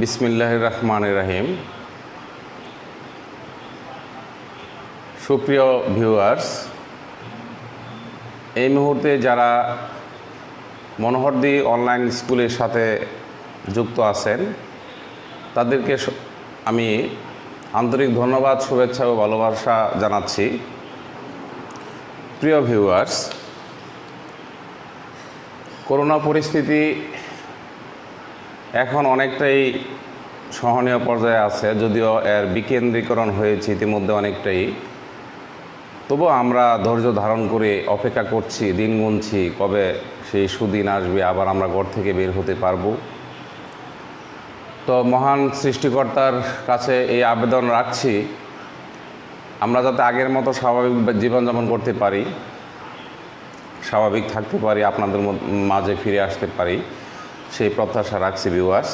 বিসমিল্লাহির রহমানির রহিম। সুপ্রিয় ভিউয়ার্স, এই মুহূর্তে যারা মনোহরদী অনলাইন স্কুলের সাথে যুক্ত আছেন তাদেরকে আমি আন্তরিক ধন্যবাদ, শুভেচ্ছা ও ভালোবাসা জানাচ্ছি। প্রিয় ভিউয়ার্স, করোনা পরিস্থিতি এখন অনেকটাই সহনীয় পর্যায়ে আছে, যদিও এর বিকেন্দ্রীকরণ হয়েছে ইতিমধ্যে অনেকটাই। তবুও আমরা ধৈর্য ধারণ করে অপেক্ষা করছি, দিন গুনছি কবে সেই সুদিন আসবে, আবার আমরা ঘর থেকে বের হতে পারবো। তো মহান সৃষ্টিকর্তার কাছে এই আবেদন রাখছি, আমরা যাতে আগের মতো স্বাভাবিক জীবনযাপন করতে পারি, স্বাভাবিক থাকতে পারি, আপনাদের মাঝে ফিরে আসতে পারি, সেই প্রত্যাশা রাখছি ভিউয়ার্স।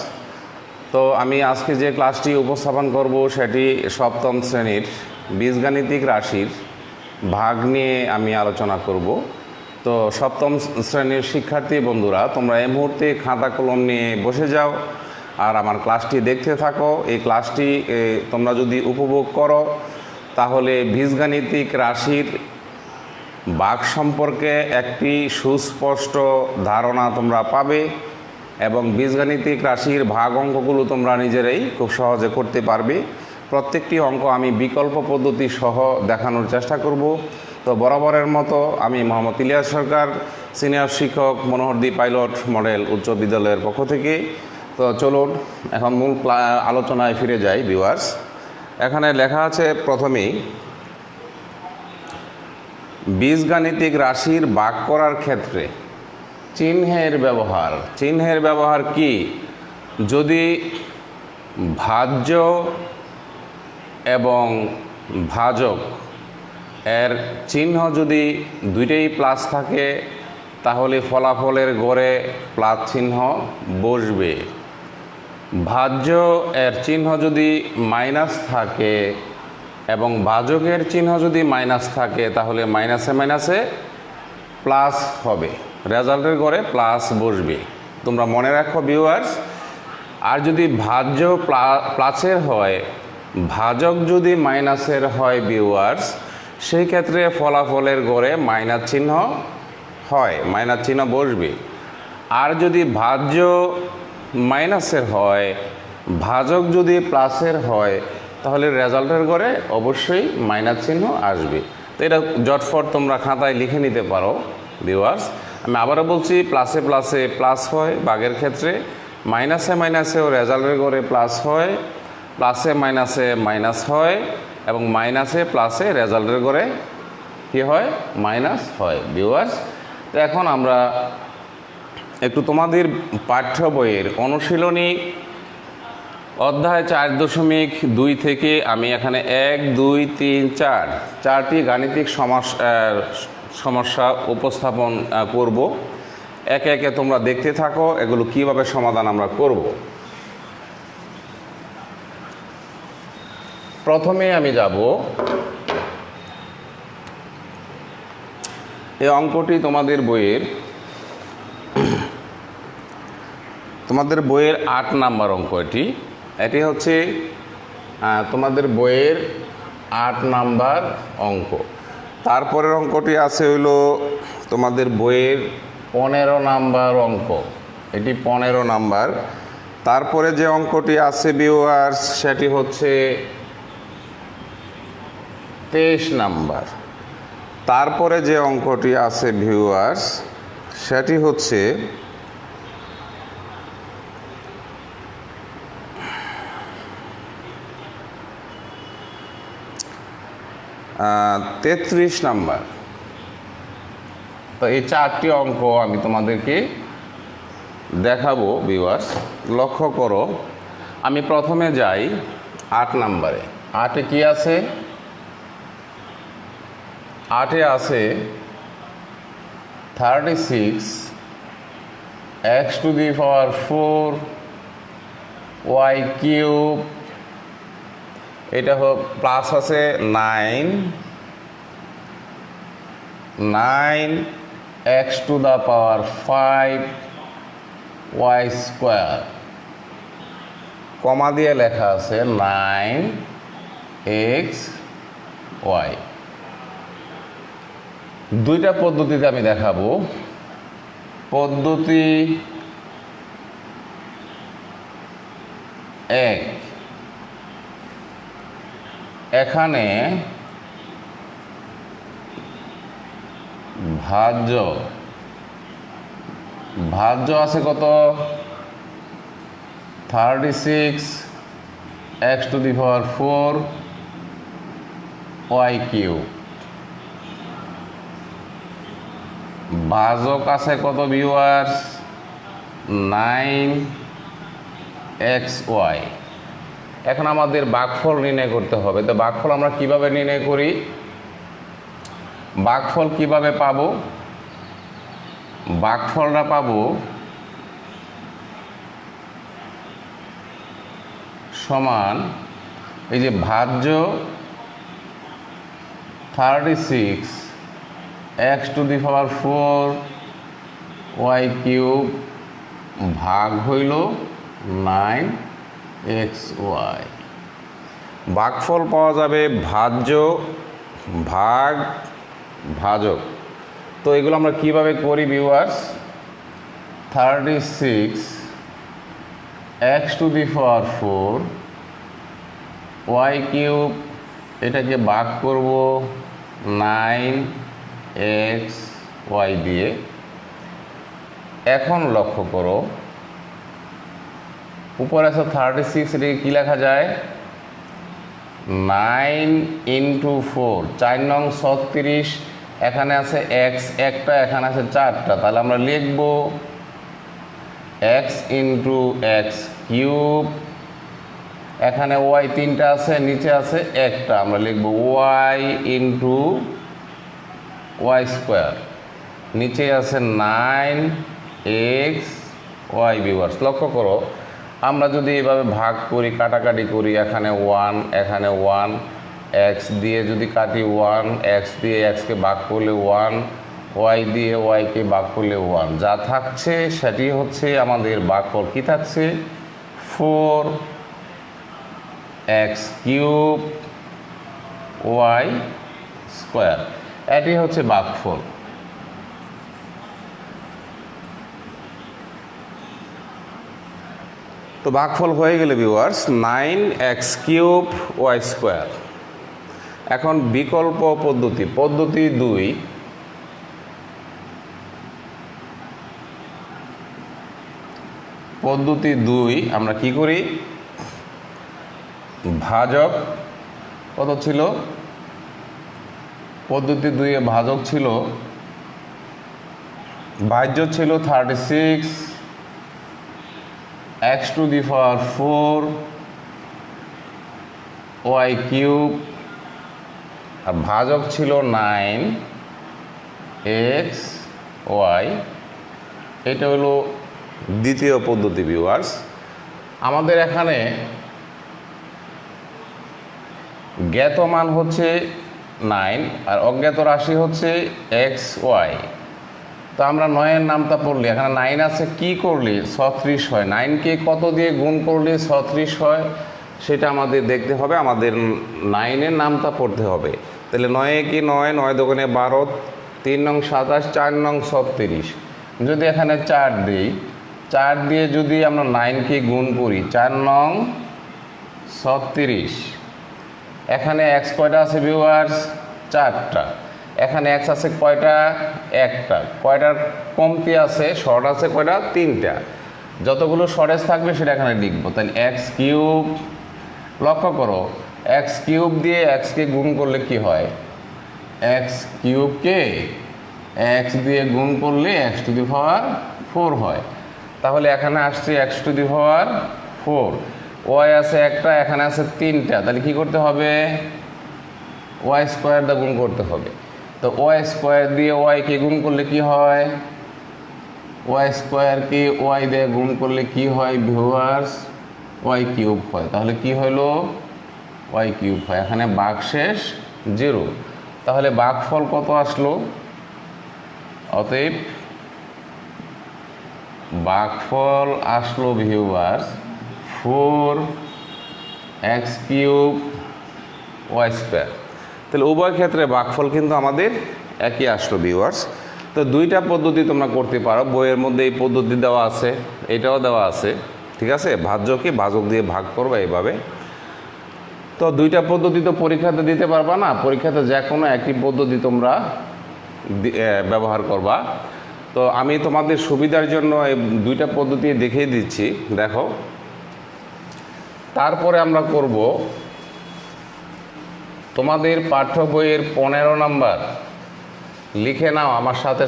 তো আমি আজকে যে ক্লাসটি উপস্থাপন করব সেটি সপ্তম শ্রেণীর বীজগাণিতিক রাশির ভাগ নিয়ে আমি আলোচনা করব। তো সপ্তম শ্রেণীর শিক্ষার্থী বন্ধুরা, তোমরা এই মুহূর্তে খাতা কলম নিয়ে বসে যাও আর আমার ক্লাসটি দেখতে থাকো। এই ক্লাসটি তোমরা যদি উপভোগ করো তাহলে বীজগাণিতিক রাশির ভাগ সম্পর্কে একটি সুস্পষ্ট ধারণা তোমরা পাবে এবং বীজগাণিতিক রাশির ভাগ অঙ্কগুলো তোমরা নিজেরাই খুব সহজে করতে পারবে। প্রত্যেকটি অঙ্ক আমি বিকল্প পদ্ধতি সহ দেখানোর চেষ্টা করব। তো বরাবরের মতো আমি মোহাম্মদ ইলিয়াস সরকার, সিনিয়র শিক্ষক, মনোহরদী পাইলট মডেল উচ্চ বিদ্যালয়ের পক্ষ থেকে। তো চলুন এখন মূল আলোচনায় ফিরে যাই ভিউয়ার্স। এখানে লেখা আছে প্রথমেই, বীজগাণিতিক রাশির ভাগ করার ক্ষেত্রে চিহ্নের ব্যবহার। চিহ্নের ব্যবহার কি? যদি ভাজ্য এবং ভাজক এর চিহ্ন যদি দুইটাই প্লাস থাকে তাহলে ফলাফলের গড়ে প্লাস চিহ্ন বসবে। ভাজ্য এর চিহ্ন যদি মাইনাস থাকে এবং ভাজকের চিহ্ন যদি মাইনাস থাকে তাহলে মাইনাসে মাইনাসে প্লাস হবে, রেজাল্টের গড়ে প্লাস বসবে। তোমরা মনে রাখো ভিউয়ার্স। আর যদি ভাজ্য প্লাসের হয়, ভাজক যদি মাইনাসের হয় ভিউয়ার্স, সেই ক্ষেত্রে ফলাফলের গড়ে মাইনাস চিহ্ন হয়, মাইনাস চিহ্ন বসবে। আর যদি ভাজ্য মাইনাসের হয়, ভাজক যদি প্লাসের হয়, তাহলে রেজাল্টের গড়ে অবশ্যই মাইনাস চিহ্ন আসবে। তো এটা জটফট তোমরা খাতায় লিখে নিতে পারো ভিউয়ার্স। আমি আবারও বলছি, প্লাসে প্লাসে প্লাস হয় ভাগের ক্ষেত্রে, মাইনাসে মাইনাসেও রেজাল্টের গড়ে প্লাস হয়, প্লাসে মাইনাসে মাইনাস হয় এবং মাইনাসে প্লাসে রেজাল্টের গড়ে কী হয়? মাইনাস হয় ভিউয়ার্স। তো এখন আমরা একটু তোমাদের পাঠ্য বইয়ের অনুশীলনী অধ্যায় 4.2 থেকে আমি এখানে 1, 2, 3, 4 চারটি গাণিতিক সমস্যা উপস্থাপন করব। একে একে তোমরা দেখতে থাকো এগুলো কিভাবে সমাধান আমরা করব। প্রথমে আমি যাব, এই অঙ্কটি তোমাদের বইয়ের 8 নাম্বার অঙ্ক। এটি হচ্ছে তোমাদের বইয়ের 8 নাম্বার অঙ্ক। তারপরের অঙ্কটি আছে হইল তোমাদের বইয়ের 15 নাম্বার অঙ্ক, এটি 15 নাম্বার। তারপরে যে অঙ্কটি আছে ভিউয়ার্স সেটি হচ্ছে 23 নাম্বার। তারপরে যে অঙ্কটি আছে ভিউয়ার্স সেটি হচ্ছে 33 নাম্বার। তো এই 4টি অঙ্ক আমি তোমাদেরকে দেখাবো ভিউয়ার্স। লক্ষ্য করো, আমি প্রথমে যাই 8 নাম্বারে। 8-এ কি আছে? 8-এ আছে 36 x to the power 4 y cube, এটা প্লাস আছে 9 x to the power 5 y square কমা দিয়ে লেখা আছে 9xy। দুইটা পদ্ধতিতে আমি দেখাবো। পদ্ধতি 1, এখানে ভাজ্য আছে কত? 36x⁴ y³। ভাজক আছে কত ভিউয়ার্স? 9xy। এখন আমাদের ভাগফল নির্ণয় করতে হবে। তো ভাগফল আমরা কিভাবে নির্ণয় করি? ভাগফল কিভাবে পাবো? ভাগফলটা পাবো সমান এই যে ভাজ্য 36x⁴ y³ ভাগ হইল 9xy। ভাগফল পাওয়া যাবে ভাজ্য ভাগ ভাজক। তো এগুলো আমরা কিভাবে করি ভিউয়ার্স? 36x⁴ y³ এটাকে ভাগ করব 9xy দিয়ে। এখন লক্ষ্য করো, উপরে আছে 36, এটাকে কী লেখা যায়? 9 × 4, 4 নং 36। এখানে আছে x একটা, এখানে আছে 4টা, তাহলে আমরা লিখব x × x³। এখানে y 3টা আছে, নিচে আছে একটা, আমরা লিখব y × y²। নিচে আছে 9xy ভিউয়ার্স। লক্ষ্য করো, আমরা যদি এভাবে ভাগ করি, কাটাকাটি করি, এখানে 1 এখানে 1, x দিয়ে যদি কাটি 1, x দিয়ে xকে ভাগ করলে 1, y দিয়ে yকে ভাগ করলে 1, যা থাকছে সেটি হচ্ছে আমাদের ভাগফল। কি থাকছে? 4x³ y²। এটি হচ্ছে ভাগফল। তো ভাগফল হয়ে গেলে ভিউয়ার্স 9x³ y²। এখন বিকল্প পদ্ধতি, পদ্ধতি 2। পদ্ধতি 2 আমরা কি করি? ভাজক কত ছিল? পদ্ধতি 2 এ ভাজক ছিল, ভাজ্য ছিল 36x⁴ y³ আর ভাজক ছিল 9xy। এটা হলো দ্বিতীয় পদ্ধতি ভিউয়ার্স। আমাদের এখানে জ্ঞাত মান হচ্ছে 9 আর অজ্ঞাত রাশি হচ্ছে xy। তো আমরা 9-এর নামটা পড়লে, এখানে 9 আছে, কি করলে 36 হয়? 9কে কত দিয়ে গুণ করলে 36 হয় সেটা আমাদের দেখতে হবে। আমাদের 9-এর নামটা পড়তে হবে। তাহলে 9 কি 9, 9 দোকানে 12, 3 নং 27, 4 নং 36। যদি এখানে 4 দিই, 4 দিয়ে যদি আমরা 9কে গুণ করি, 4 নং 36। এখানে x কয়টা আছে ভিউয়ার্স? 4টা। এখানে x আছে কয়টা? একটা। কয়টার কমতি আছে? শর্ট আছে কয়টা? 3টা। যতগুলো শর্টেজ থাকবে সেটা এখানে লিখবো। তাহলে x³ লক্ষ্য করো, x³ দিয়ে x-কে গুণ করলে কি হয়? x³ কে x দিয়ে গুণ করলে x⁴ হয়। তাহলে এখানে আসছে x⁴। y আছে একটা, এখানে আছে 3টা, তাহলে কি করতে হবে? y² দিয়ে গুণ করতে হবে। তো y² দিয়ে y-কে গুণ করলে কি হয়? y² কে y দিয়ে গুণ করলে কি হয় ভিউয়ার্স? y³ হয়। তাহলে কি হলো? y³ হয়। এখানে ভাগশেষ 0। তাহলে ভাগফল কত আসলো? অতএব ভাগফল আসলো ভিউয়ার্স 4x³ y²। তাহলে উভয় ক্ষেত্রে ভাগফল কিন্তু আমাদের একই আসলো ভিউয়ার্স। তো দুইটা পদ্ধতি তোমরা করতে পারো, বইয়ের মধ্যে এই পদ্ধতি দেওয়া আছে, এটাও দেওয়া আছে, ঠিক আছে। ভাজ্যকে ভাজক দিয়ে ভাগ করবে এইভাবে। তো দুইটা পদ্ধতি তো পরীক্ষাতে দিতে পারবা না, পরীক্ষাতে যে কোনো একটি পদ্ধতি তোমরা ব্যবহার করবা। তো আমি তোমাদের সুবিধার জন্য এই দুইটা পদ্ধতি দেখিয়ে দিচ্ছি, দেখো। তারপরে আমরা করব তোমাদের পাঠ্য বইয়ের 15 নাম্বার, লিখে নাও আমার সাথে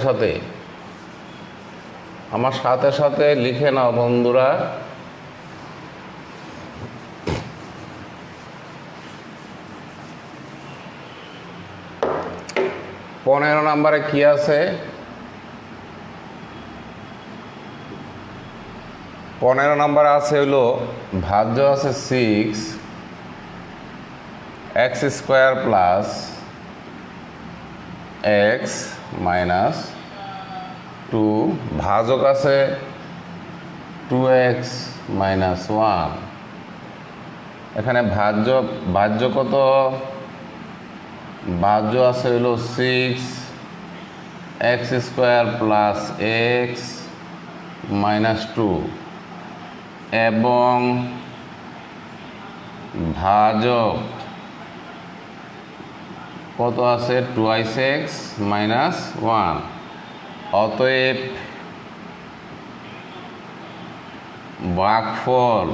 সাথে লিখে নাও বন্ধুরা। 15 নাম্বারে কি আছে? 15 নাম্বার আছে হলো ভাজ্য আছে 6x² প্লাস x মাইনাস 2, ভাজক আছে 2x মাইনাস 1। এখানে ভাজ্য কত? ভাজ্য আছে হলো 6x² প্লাস x মাইনাস 2 এবং ভাজক কত আছে? 2x minus 1। অতএব ভাগফল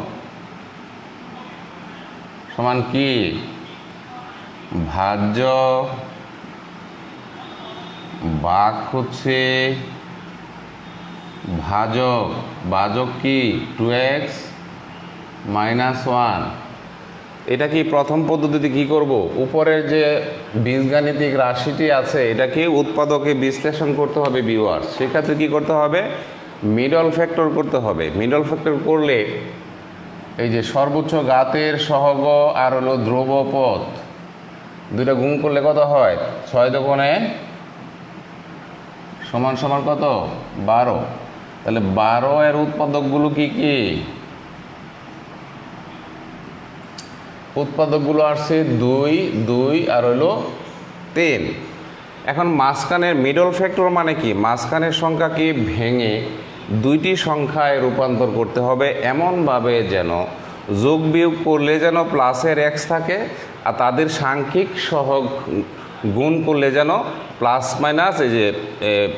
সমান কি? ভাজ্য ভাগ হচ্ছে ভাজক কি? 2x minus 1। এটা কি প্রথম পদ্ধতিতে কি করব? উপরের যে বীজগাণিতিক রাশিটি আছে এটাকে উৎপাদকে বিশ্লেষণ করতে হবে ভিউয়ার্স। সেক্ষেত্রে কি করতে হবে? মিডল ফ্যাক্টর করতে হবে। মিডল ফ্যাক্টর করলে এই যে সর্বোচ্চ ঘাতের সহগ আর হলো ধ্রুবপদ দুইটা গুণ করলে কত হয়? 6 দুগুণে সমান সমান কত? 12। তাহলে 12 এর উৎপাদকগুলো কি কি? উৎপাদকগুলো আসছে 2, 2 আর হলো 3। এখন মাঝখানের মিডল ফ্যাক্টর মানে কি? মাঝখানের সংখ্যাকে ভেঙে দুইটি সংখ্যায় রূপান্তর করতে হবে এমনভাবে যেন যোগ বিয়োগ করলে যেন প্লাসের x থাকে আর তাদের সাংখ্যিক সহগ গুণ করলে যেন প্লাস মাইনাস, এই যে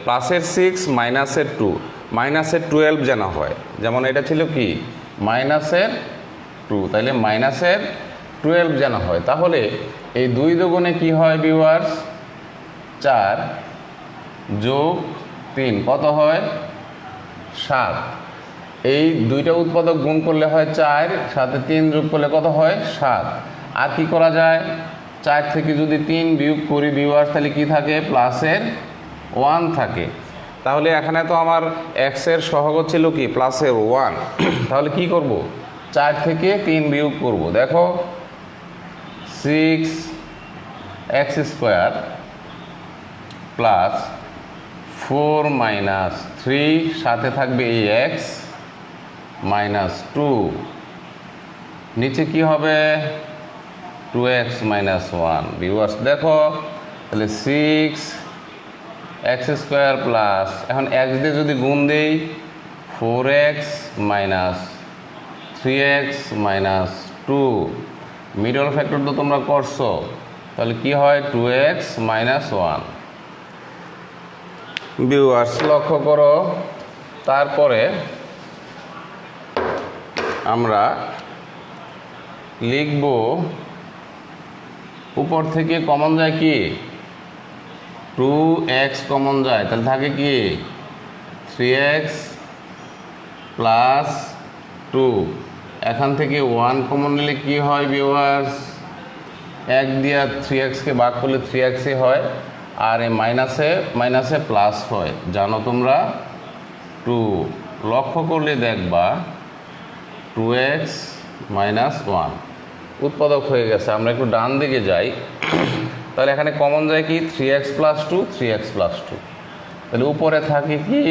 প্লাসের 6 মাইনাসের 2 মাইনাসের 12 যেন হয়। যেমন এটা ছিল কি? মাইনাসের 2, তাইলে মাইনাসের 12 যেন হয়। তাহলে এই 2 দুগুণে কি হয় ভিউয়ার্স? 4 যোগ 3 কত হয়? 7। এই দুইটা উৎপাদক গুণ করলে হয় 4, সাথে 3 যোগ করলে কত হয়? 7। আর কি করা যায়? 4 থেকে যদি 3 বিয়োগ করি ভিউয়ার্স তাহলে কি থাকে? প্লাসের 1 থাকে। তাহলে এখানে তো আমার x এর সহগ ছিল কি? প্লাসের 1। তাহলে কি করব? 4 থেকে 3 বিয়োগ করব। দেখো 6x² প্লাস 4 মাইনাস 3, সাথে থাকবে এই x মাইনাস 2, নিচে কি হবে? 2x minus 1। ভিউয়ার্স দেখো তাহলে 6x² প্লাস, এখন x দিয়ে যদি গুণ দেই 4x minus 3x minus 2, middle factor তো তোমরা করছো, তাহলে কি হয়? 2x minus 1। ভিউয়ার্স লক্ষ্য করো, তারপরে আমরা লিখব উপর থেকে কমন যায় কি? 2x কমন যায়, তাহলে থাকে কি? 3x plus 2। এখান থেকে 1 কমন নিলে কি হয় ভিউয়ার্স? 1 দিয়ে 3x-কে ভাগ করলে 3x-ই হয়, আর এই মাইনাসে প্লাস হয়, জানো তোমরা 2। লক্ষ্য করলে দেখবা 2x মাইনাস 1 উৎপাদক হয়ে গেছে। আমরা একটু ডান দিকে যাই, তাহলে এখানে কমন যায় কি? 3x plus 2, 3x plus 2। তাহলে উপরে থাকে কি?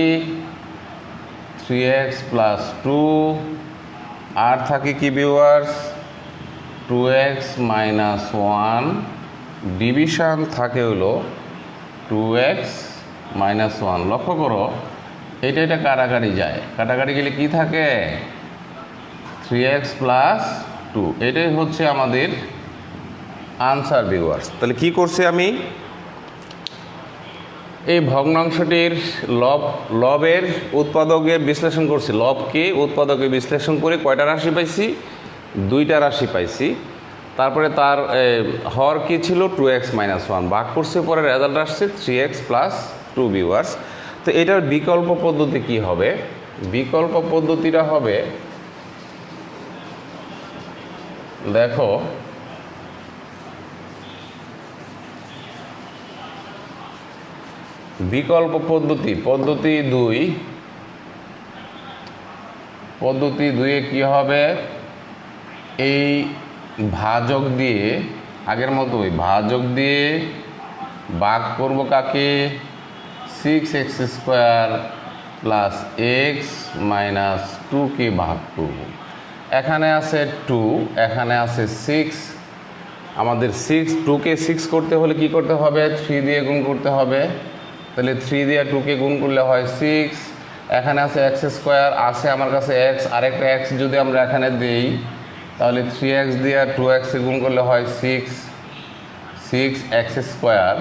3x প্লাস 2 আর থাকে কি ভিউয়ার্স 2x মাইনাস 1, ডিভিশন থাকে হলো 2x মাইনাস 1। লক্ষ্য করো এটা কাটাকাটি যায়, কাটাকাটি গেলে কি থাকে 3x প্লাস 2। এটাই হচ্ছে আমাদের আনসার ভিউয়ার্স। তাহলে কি করছি আমি, এই ভগ্নাংশটির লবের উৎপাদকের বিশ্লেষণ করছি। লবকে উৎপাদকে বিশ্লেষণ করে কয়টা রাশি পাইছি, 2টা রাশি পাইছি। তারপরে তার হর কি ছিল 2x মাইনাস 1, ভাগ করছে, পরে রেজাল্ট আসছে 3x প্লাস 2 ভিউয়ার্স। তো এটার বিকল্প পদ্ধতি কি হবে, বিকল্প পদ্ধতিটা হবে দেখো বিকল্প পদ্ধতি, পদ্ধতি 2 কি হবে, এই ভাজক দিয়ে আগের মতোই ভাজক দিয়ে ভাগ করব কাকে 6x square plus x minus 2কে ভাগ করব। এখানে আছে 2, এখানে আছে 6। আমাদের 2কে 6 করতে হলে কি করতে হবে, 3 দিয়ে গুণ করতে হবে। তাহলে 3 দিয়ে 2কে গুণ করলে হয় 6। এখানে আছে x স্কোয়ার, আছে আমার কাছে x, আরেকটা x যদি আমরা এখানে দিই তাহলে 3x দিয়ে 2x গুণ করলে হয় 6x square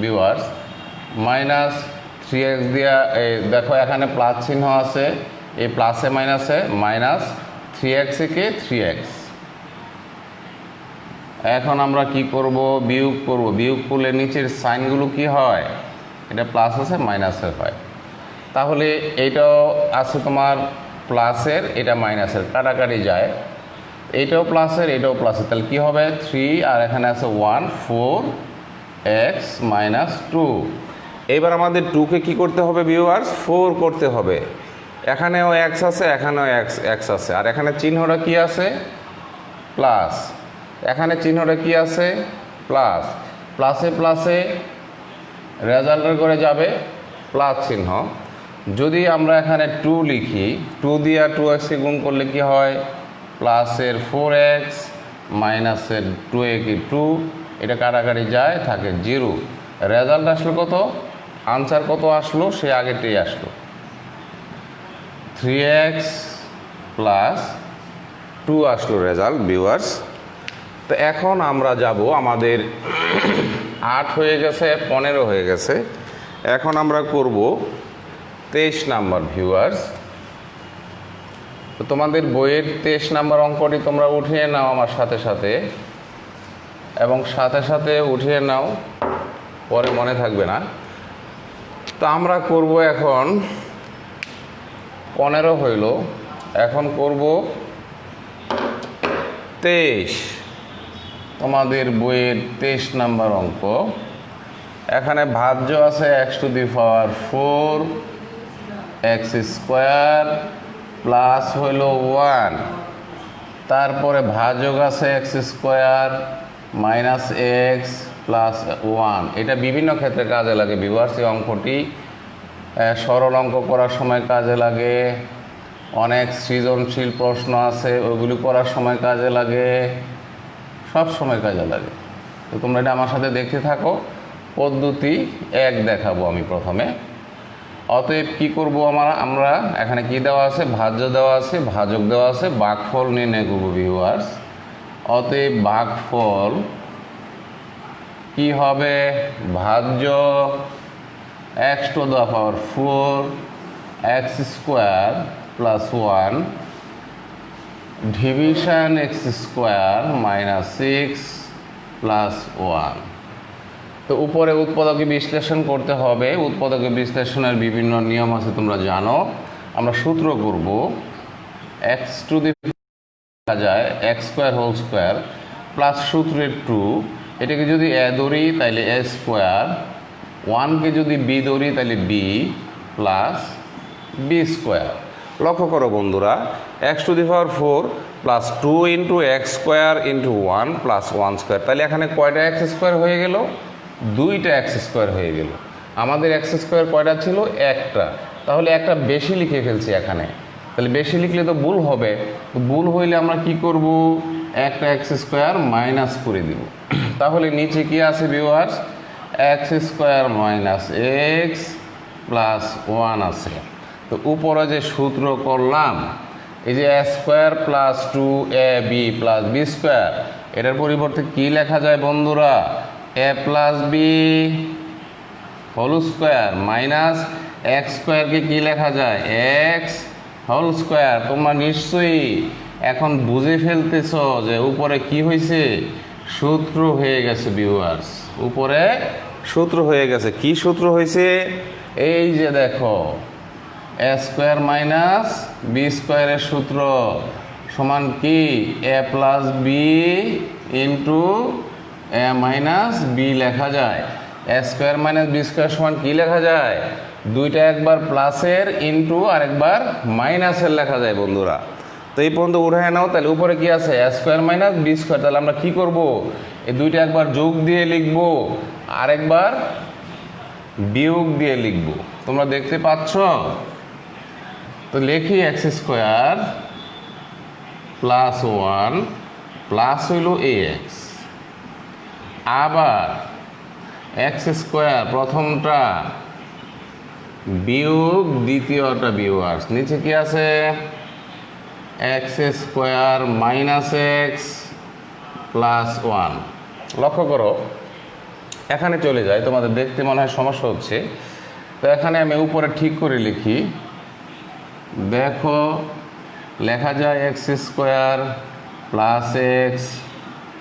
viewers minus 3x দিয়া দেখো এখানে প্লাস চিহ্ন আছে, এই প্লাসে মাইনাসে মাইনাস 3x কে 3x। এখন আমরা কি করব, বিয়োগ করব। বিয়োগ করলে নিচের সাইনগুলো কি হয়, এটা প্লাস আছে মাইনাসের হয়। তাহলে এইটাও আছে তোমার প্লাসের, এটা মাইনাসের, কাটাকাটি যায়। এইটাও প্লাসের, এটাও প্লাসের, তাহলে কি হবে 3 আর এখানে আছে 1, 4x মাইনাস 2। এবার আমাদের 2কে কি করতে হবে ভিউয়ার্স, 4 করতে হবে। এখানেও x আছে, এখানেও x আছে, আর এখানে চিহ্নটা কি আছে প্লাস, এখানে চিহ্নটা কি আছে প্লাস। প্লাসে প্লাসে রেজাল্টের করে যাবে প্লাস চিহ্ন। যদি আমরা এখানে 2 লিখি, 2 দিয়ে 2xকে গুণ করলে কি হয় প্লাসের 4x মাইনাসের 2 কি 2, এটা কাটাকাটি যায় থাকে 0। রেজাল্ট আসলো কত, আনসার কত আসলো, সে আগেরটাই আসলো 3x প্লাস 2 আসলো রেজাল্ট ভিউয়ার্স। তো এখন আমরা যাব, আমাদের 8 হয়ে গেছে, 15 হয়ে গেছে। এখন আমরা করব 23 নাম্বার ভিউয়ার্স। তো তোমাদের বইয়ের 23 নাম্বার অঙ্কটি তোমরা উঠিয়ে নাও আমার সাথে সাথে, এবং সাথে সাথে উঠিয়ে নাও, পরে মনে থাকবে না। তো আমরা করব এখন 15 হইল, এখন করব 23, তোমাদের বইয়ের 23 নাম্বার অঙ্ক। এখানে ভাজ্য আছে x to the power 4 x square plus হইল 1, তারপরে ভাজক আছে x square minus x plus 1। এটা বিভিন্ন ক্ষেত্রে কাজে লাগে ভিউয়ার্স। এই অঙ্কটি সরল অঙ্ক করার সময় কাজে লাগে, অনেক সৃজনশীল প্রশ্ন আছে ওইগুলি করার সময় কাজে লাগে, সব সময় কাজে লাগে। তো তোমরা এটা আমার সাথে দেখতে থাকো। পদ্ধতি 1 দেখাবো আমি প্রথমে। অতএব কি করব, আমরা এখানে কি দেওয়া আছে, ভাজ্য দেওয়া আছে, ভাজক দেওয়া আছে, ভাগফল নির্ণয় করব ভিউয়ার্স। অতএব ভাগফল কি হবে, ভাজ্য x to the power 4 x square plus 1 division x square minus 6 plus 1। তো উপরে উৎপাদকে বিশ্লেষণ করতে হবে। উৎপাদকে বিশ্লেষণের বিভিন্ন নিয়ম আছে তোমরা জানো। আমরা সূত্র করব x টু দি লেখা যায় x square whole square plus সূত্রের 2, এটাকে যদি a ধরি তাহলে a স্কোয়ার, 1কে যদি b ধরি তাহলে b প্লাস b স্কোয়ার। লক্ষ্য করো বন্ধুরা, x to the power 4 plus 2 into x square into 1 plus 1 square. তাহলে এখানে কয়টা এক্স স্কোয়ার হয়ে গেল, 2টা এক্স স্কোয়ার হয়ে গেল। আমাদের এক্স স্কোয়ার কয়টা ছিল, একটা, তাহলে একটা বেশি লিখে ফেলছি এখানে। তাহলে বেশি লিখলে তো ভুল হবে, তো ভুল হইলে আমরা কি করব, একটা এক্স স্কোয়ার মাইনাস করে দিব। তাহলে নিচে কি আছে viewers, x square minus x plus 1 আছে। তো উপরে যে সূত্র করলাম, এই যে a square plus 2ab plus b square, এটার পরিবর্তে কি লেখা যায় বন্ধুরা, a plus b whole square minus x স্কোয়ারকে কি লেখা যায়, এক্স হোল স্কোয়ার। তোমরা নিশ্চয়ই এখন বুঝে ফেলতেছ যে উপরে কি হয়েছে, সূত্র হয়ে গেছে ভিউয়ার্স, উপরে সূত্র হয়ে গেছে। কি সূত্র হয়েছে, এই যে দেখো, এ স্কোয়ার মাইনাস বি স্কোয়ারের সূত্র সমান কি, এ প্লাস বি ইন্টু এ মাইনাস বি লেখা যায়। এ স্কোয়ার মাইনাস বি স্কোয়ার সমান কি লেখা যায়, দুইটা একবার প্লাসের ইন্টু আর একবার মাইনাসের লেখা যায় বন্ধুরা। তো এই পর্যন্ত উঠায় নাও, তাহলে উপরে কি আছে, এ স্কোয়ার মাইনাস বি স্কোয়ার। তাহলে আমরা কি করব, এই দুইটা একবার যোগ দিয়ে লিখবো, আর একবার বিয়োগ দিয়ে লিখবো। তোমরা দেখতে পাচ্ছ, তো লিখি এক্স স্কোয়ার প্লাস 1 প্লাস হইল এ এক্স, আবার এক্স স্কোয়ার প্রথমটা বিয়োগ দ্বিতীয়টা ভিউয়ার্স, নিচে কি আছে, x square minus x plus 1। লক্ষ্য করো, এখানে চলে যায়, তোমাদের দেখতে মনে হয় সমস্যা হচ্ছে। তো এখানে আমি উপরে ঠিক করে লিখি, দেখো লেখা যায় x square plus x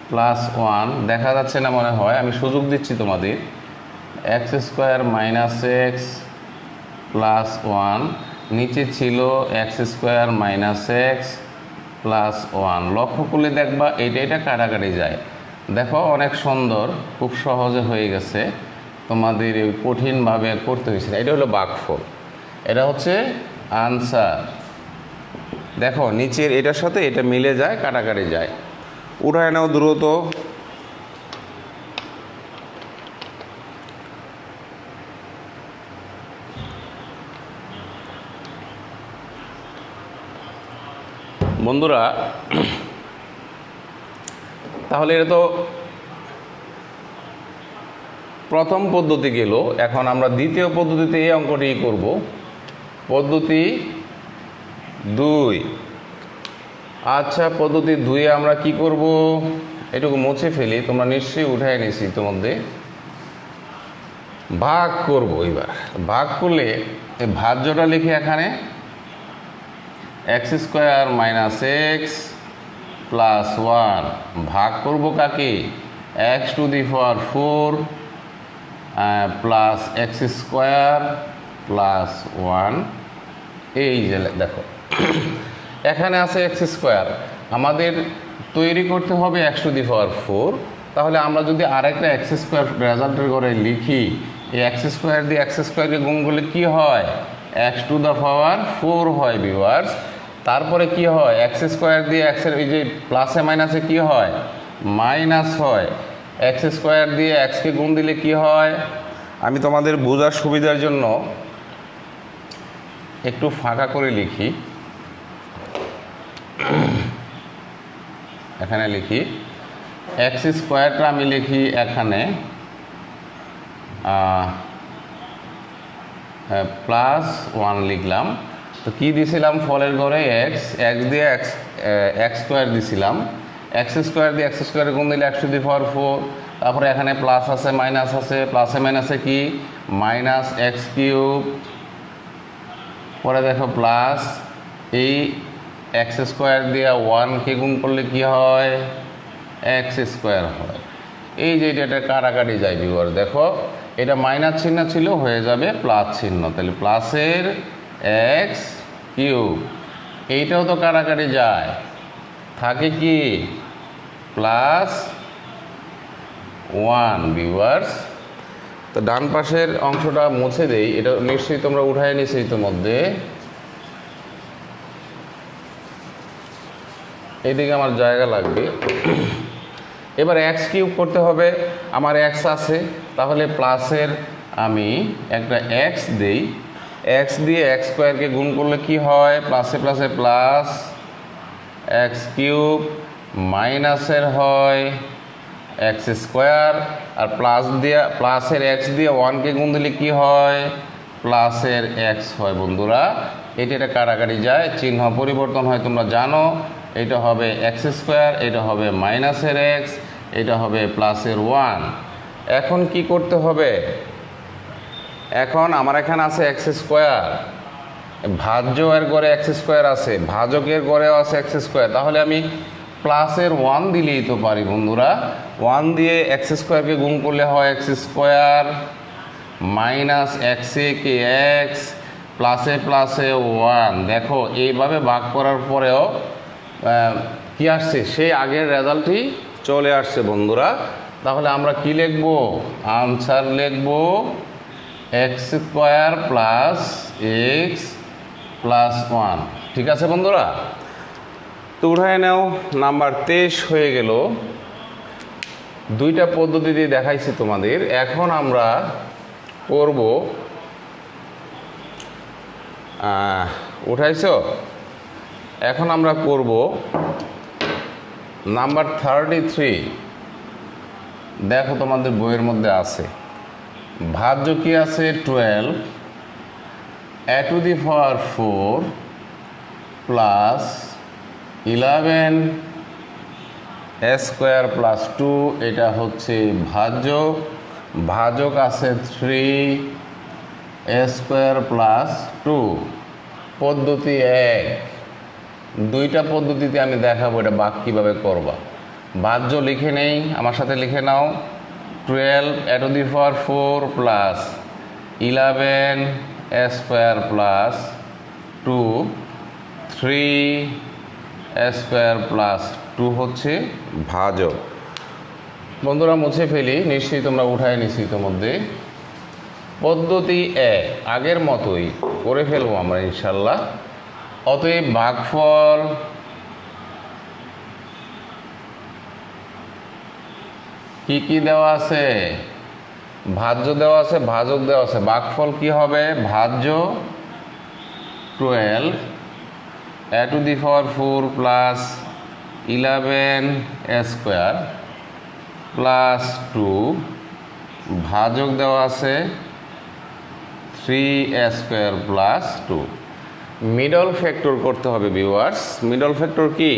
plus 1, দেখা যাচ্ছে না মনে হয়, আমি সুযোগ দিচ্ছি তোমাদের, x square minus x plus 1, নিচে ছিল x square minus x plus 1। লক্ষ্য করলে দেখবা এটা কাটাকাটি যায়। দেখো অনেক সুন্দর, খুব সহজে হয়ে গেছে, তোমাদের কঠিনভাবে করতে হয়েছে। এটা হলো ভাগফল, এটা হচ্ছে আনসার। দেখো নিচের এটার সাথে এটা মিলে যায়, কাটাকাটি যায়। উঠায় নাও দ্রুত। বন্ধুরা তাহলে এটা তো প্রথম পদ্ধতি গেল, এখন আমরা দ্বিতীয় পদ্ধতিতে এই অঙ্কটি করব। পদ্ধতি 2। আচ্ছা, পদ্ধতি 2 আমরা কি করব, এটুকু মুছে ফেলি, তোমরা নিশ্চয়ই উঠায় নিছি ইতিমধ্যে। ভাগ করব। এবার ভাগ করলে এই ভাজ্যটা লিখে এখানে x square minus x plus 1 ভাগ করব কাকে, x to the power 4 plus x square plus 1। এই যে দেখো এখানে আছে এক্স স্কোয়ার, আমাদের তৈরি করতে হবে এক্স টু দি পাওয়ার 4। তাহলে আমরা যদি আরেকটা এক্স স্কোয়ার রেজাল্টের ঘরে লিখি, এই এক্স স্কোয়ার দিয়ে এক্স স্কোয়ারকে গুণ করলে কী হয়, এক্স টু দ্য পাওয়ার 4 হয় ভিউয়ার্স। তারপরে কি হয়, এক্স স্কোয়ার দিয়ে এক্সের এই যে প্লাসে মাইনাসে কি হয়, মাইনাস হয়। এক্স স্কোয়ার দিয়ে এক্সকে গুণ দিলে কি হয়, আমি তোমাদের বোঝার সুবিধার জন্য একটু ফাঁকা করে লিখি। এখানে লিখি এক্স স্কোয়ারটা আমি লিখি এখানে প্লাস 1 লিখলাম। তো কী দিয়েছিলাম ফলের ঘরে, এক্স দিয়ে এক্স স্কোয়ার দিয়েছিলাম, এক্স স্কোয়ার দিয়ে এক্স স্কোয়ারে গুণ দিলে এক্স টু দি পাওয়ার 4। তারপরে এখানে প্লাস আছে মাইনাস আছে, প্লাসে মাইনাসে কি মাইনাস এক্স কিউব, পরে দেখো প্লাস এই এক্স স্কোয়ার দিয়ে 1কে গুণ করলে কি হয়, এক্স স্কোয়ার হয়। এই যে এটা কাটাকাটি যায় ভিউয়ার, দেখো এটা মাইনাস চিহ্ন ছিল, হয়ে যাবে প্লাস চিহ্ন, তাহলে প্লাসের এক্স কিউব। এইটাও তো কাটাকাটি যায়, থাকে কি প্লাস 1 ভিউয়ার্স। তো ডান পাশের অংশটা মুছে দেই, এটা নিশ্চয়ই তোমরা উঠায় নিয়েছো ইতিমধ্যে। এইদিকে আমার জায়গা লাগবে। এবার এক্স কিউব করতে হবে, আমার এক্স আছে, তাহলে প্লাসের আমি একটা এক্স দেই, এক্স দিয়ে এক্স স্কোয়ারকে গুণ করলে কি হয়, প্লাসে প্লাসে প্লাস এক্স কিউব, মাইনাসের হয় এক্স স্কোয়ার, আর প্লাস দিয়ে প্লাসের এক্স দিয়ে ওয়ানকে গুণ দিলে কি হয়, প্লাসের এক্স হয়। বন্ধুরা এটা কাটাকাটি যায়, চিহ্ন পরিবর্তন হয়, তোমরা জানো। এটা হবে এক্স স্কোয়ার, এটা হবে মাইনাসের এক্স, এটা হবে প্লাসের ওয়ান। এখন কি করতে হবে, এখন আমার এখানে আছে এক্স স্কোয়ার, ভাজ্য এর গড়ে এক্স স্কোয়ার আছে, ভাজকের গড়েও আছে এক্স স্কোয়ার, তাহলে আমি প্লাসের ওয়ান দিলেই তো পারি। বন্ধুরা ওয়ান দিয়ে এক্স স্কোয়ারকে গুণ করলে হয় এক্স স্কোয়ার, মাইনাস এক্সে কে এক্স, প্লাসে প্লাসে ওয়ান। দেখো এইভাবে ভাগ করার পরেও কি আসছে, সেই আগের রেজাল্টই চলে আসছে। বন্ধুরা তাহলে আমরা কি লিখব, আনসার লিখব x square plus x plus one. ঠিক আছে বন্ধুরা, তো উঠায় নাও। নাম্বার 23 হয়ে গেল। দুইটা পদ্ধতি দিয়ে দেখাইছি তোমাদের। এখন আমরা করব, উঠাইছো, এখন আমরা করব নাম্বার 33। দেখো তোমাদের বইয়ের মধ্যে আছে, ভাজ্য কি আছে 12 a to the power 4 plus 11 a square plus 2, এটা হচ্ছে ভাজ্য। ভাজক আছে 3 a স্কোয়ার প্লাস 2। পদ্ধতি 1, দুইটা পদ্ধতিতে আমি দেখাবো এটা ভাগ কীভাবে করবা। ভাজ্য লিখে নেই, আমার সাথে লিখে নাও, 12 a to the power 4 plus 11 a square plus 2, 3 a square plus 2 হচ্ছে ভাজক। বন্ধুরা মুছে ফেলি, নিশ্চয়ই তোমরা উঠায় নিশ্চয়ই ইতিমধ্যে। পদ্ধতি 1 আগের মতোই করে ফেলবো আমরা ইনশাল্লাহ। অতএব ভাগফল কি কি দেওয়া আছে, ভাজ্য দেওয়া আছে, ভাজক দেওয়া আছে। ভাগফল কি হবে, ভাজ্য 12 a to the power 4 plus 11 a square plus 2, ভাজক দেওয়া আছে 3 a square plus 2। Middle factor করতে হবে ভিউয়ার্স। মিডল ফ্যাক্টর কি,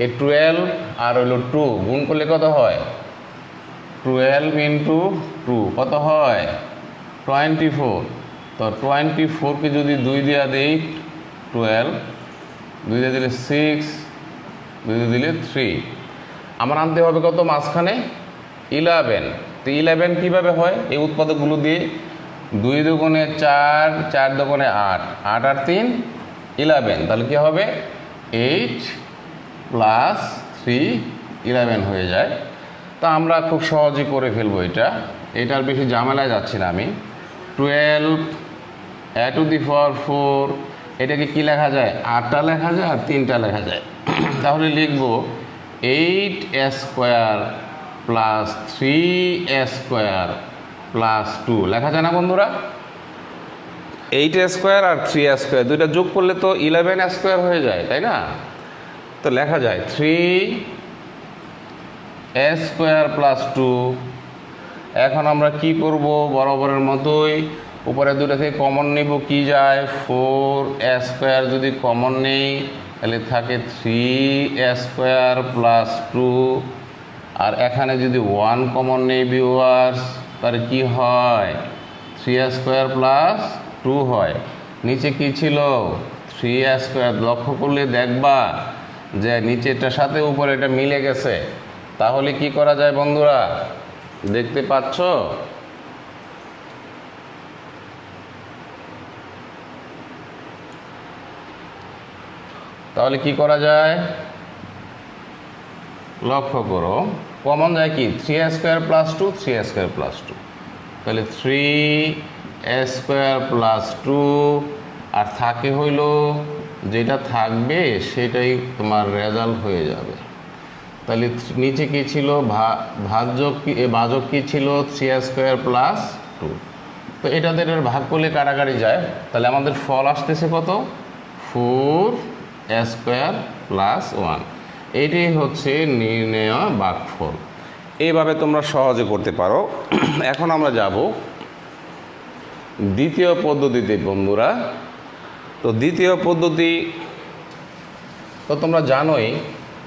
এই 12 আর হইল 2 গুণ করলে কত হয়, 12 ইন্টু 2 কত হয় 24। তো 24কে যদি 2 দিয়া দিই 12, 2 দিয়ে দিলে 6, 2 দিয়ে দিলে 3, আমার আনতে হবে কত মাঝখানে 11। তো 11 কীভাবে হয়, এই উৎপাদকগুলো দিয়ে 2 দুগুণে 4, 4 দুগুণে 8, 8 আর 3 11, তাহলে কী হবে 8 প্লাস 3 11 হয়ে যায়। তা আমরা খুব সহজেই করে ফেলবো এটার বেশি ঝামেলায় যাচ্ছি না আমি। 12 a to the power 4, এটাকে কি লেখা যায়, 8টা লেখা যায় আর 3টা লেখা যায়। তাহলে লিখব 8 a square plus 3 a square plus 2 লেখা যায় না বন্ধুরা। 8 a স্কোয়ার আর 3 a স্কোয়ার দুইটা যোগ করলে তো 11 a স্কোয়ার হয়ে যায়, তাই না। তো লেখা যায় 3 a স্কোয়ার প্লাস 2। এখন আমরা কি করব, বরাবরের মতোই উপরে দুটো থেকে কমন নেব, কি যায় 4 a স্কোয়ার যদি কমন নেই তাহলে থাকে 3 a স্কোয়ার প্লাস 2, আর এখানে যদি 1 কমন নেই ভিউয়ার্স তাহলে কি হয় 3 a স্কোয়ার প্লাস 2 হয়। নিচে কি ছিল 3 a স্কোয়ার, লক্ষ্য করলে দেখবা যে নিচেরটার সাথে উপরে এটা মিলে গেছে। তাহলে কি করা যায় বন্ধুরা, দেখতে পাচ্ছ, তাহলে কি করা যায় লক্ষ্য করো, কমন যায় কি 3 a square plus 2, 3 a square plus 2, তাহলে 3 a স্কোয়ার প্লাস 2, আর থাকে হইল যেটা থাকবে সেটাই তোমার রেজাল্ট হয়ে যাবে। তাহলে নিচে কি ছিল, ভাজক কি ছিল 3 a স্কোয়ার প্লাস 2। তো এটাদের ভাগ করলে কাটাকাটি যায়, তাহলে আমাদের ফল আসতেছে কত? 4a² + 1। এটাই হচ্ছে নির্ণেয় ভাগফল। এইভাবে তোমরা সহজে করতে পারো। এখন আমরা যাব দ্বিতীয় পদ্ধতিতে বন্ধুরা। তো দ্বিতীয় পদ্ধতি তো তোমরা জানোই,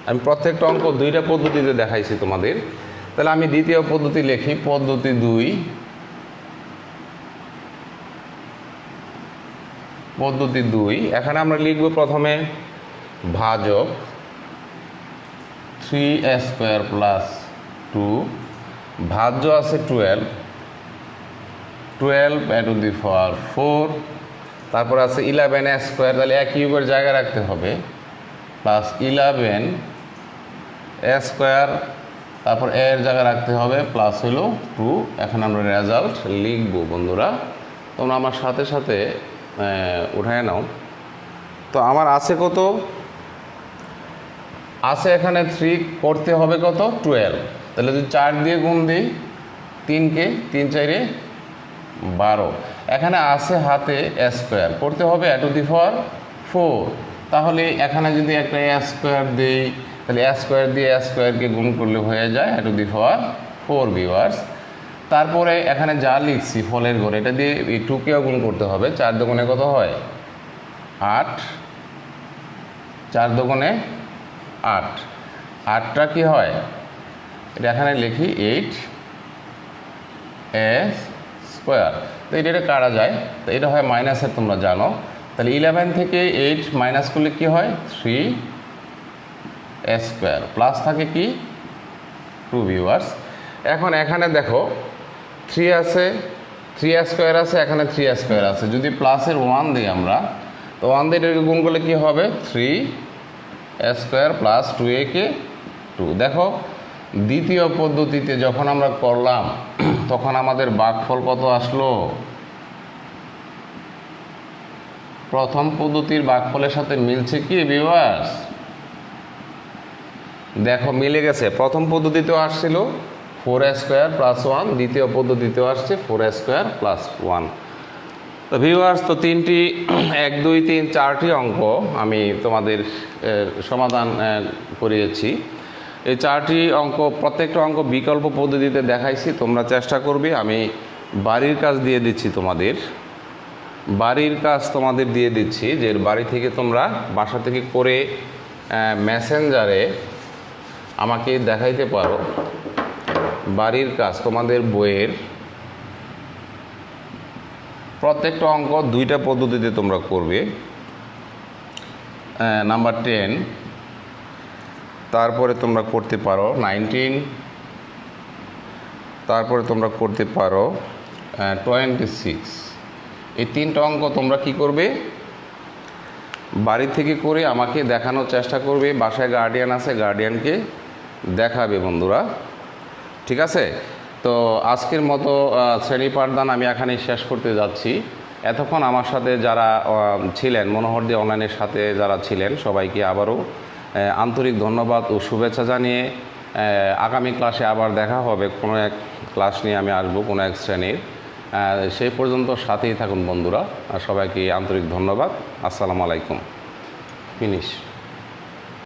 আমি প্রত্যেকটা অঙ্ক দুইটা পদ্ধতিতে দেখাইছি তোমাদের। তাহলে আমি দ্বিতীয় পদ্ধতি লিখি, পদ্ধতি 2। পদ্ধতি 2, এখানে আমরা লিখব প্রথমে ভাজক 3a² + 2, ভাজ্য আছে 12a⁴, তারপর আছে 11a², তাহলে এক কিউবের জায়গায় রাখতে হবে, প্লাস 11a², তারপর এর জায়গায় রাখতে হবে, প্লাস হলো 2। এখন আমরা রেজাল্ট লিখব বন্ধুরা, তোমরা আমার সাথে সাথে উঠায় নাও। তো আমার আছে কত? আছে এখানে 3 করতে হবে কত? 12। তাহলে যদি 4 দিয়ে গুণ দিই, 3কে 3 4 12। এখানে আছে হাতে a² করতে হবে a⁴, তাহলে এখানে যদি একটা a² দিই, তাহলে a² দিয়ে a²কে গুণ করলে হয়ে যায় a⁴ ভিউয়ার্স। তারপরে এখানে যা লিখছি ফলের ঘর, এটা দিয়ে এই 2কেও গুণ করতে হবে। 4 দুগুণে কত হয়? 8। 4 দুগুণে 8, 8টা কি হয়? এটা এখানে লিখি 8a²। তো এটা কাটা যায়, তো এটা হয় মাইনাসের, তোমরা জানো। তাহলে 11 থেকে 8 মাইনাস করলে কি হয়? 3a², প্লাস থাকে কি 2 ভিউয়ার্স। এখন এখানে দেখো 3 আছে, 3a² আছে, এখানে 3a² আছে। যদি প্লাসের 1 দিই আমরা, তো 1 দিয়ে এটাকে গুণ করলে কি হবে? 3a² + 2a কে 2। দেখো দ্বিতীয় পদ্ধতিতে যখন আমরা করলাম তখন আমাদের ভাগফল কত আসলো? প্রথম পদ্ধতির ভাগফলের সাথে মিলছে কি ভিউয়ার্স? দেখো মিলে গেছে। প্রথম পদ্ধতিতেও আসছিল 4a² + 1, দ্বিতীয় পদ্ধতিতেও আসছে 4a² + 1। তো ভিউয়ার্স, তো 3টি 1 2 3 4টি অঙ্ক আমি তোমাদের সমাধান করিয়েছি। এই 4টি অঙ্ক, প্রত্যেকটা অঙ্ক বিকল্প পদ্ধতিতে দেখাইছি, তোমরা চেষ্টা করবে। আমি বাড়ির কাজ দিয়ে দিচ্ছি তোমাদের, বাড়ির কাজ তোমাদের দিয়ে দিচ্ছি, যে বাড়ি থেকে তোমরা বাসা থেকে করে মেসেঞ্জারে আমাকে দেখাইতে পারো। বাড়ির কাজ তোমাদের বইয়ের প্রত্যেকটা অঙ্ক দুইটা পদ্ধতিতে তোমরা করবে। নাম্বার 10, তারপরে তোমরা করতে পারো 19, তারপরে তোমরা করতে পারো 26। এই 3টা অঙ্ক তোমরা কি করবে? বাড়ি থেকে করে আমাকে দেখানোর চেষ্টা করবে। বাসায় গার্ডিয়ান আছে, গার্ডিয়ানকে দেখাবে বন্ধুরা, ঠিক আছে? তো আজকের মতো শ্রেণী পাঠদান আমি এখানেই শেষ করতে যাচ্ছি। এতক্ষণ আমার সাথে যারা ছিলেন, মনোহরদী অনলাইনের সাথে যারা ছিলেন, সবাইকে আবারও আন্তরিক ধন্যবাদ ও শুভেচ্ছা জানিয়ে আগামী ক্লাসে আবার দেখা হবে। কোনো এক ক্লাস নিয়ে আমি আসবো, কোনো এক শ্রেণীর। সেই পর্যন্ত সাথেই থাকুন বন্ধুরা। সবাইকে আন্তরিক ধন্যবাদ। আসসালামু আলাইকুম। ফিনিশ।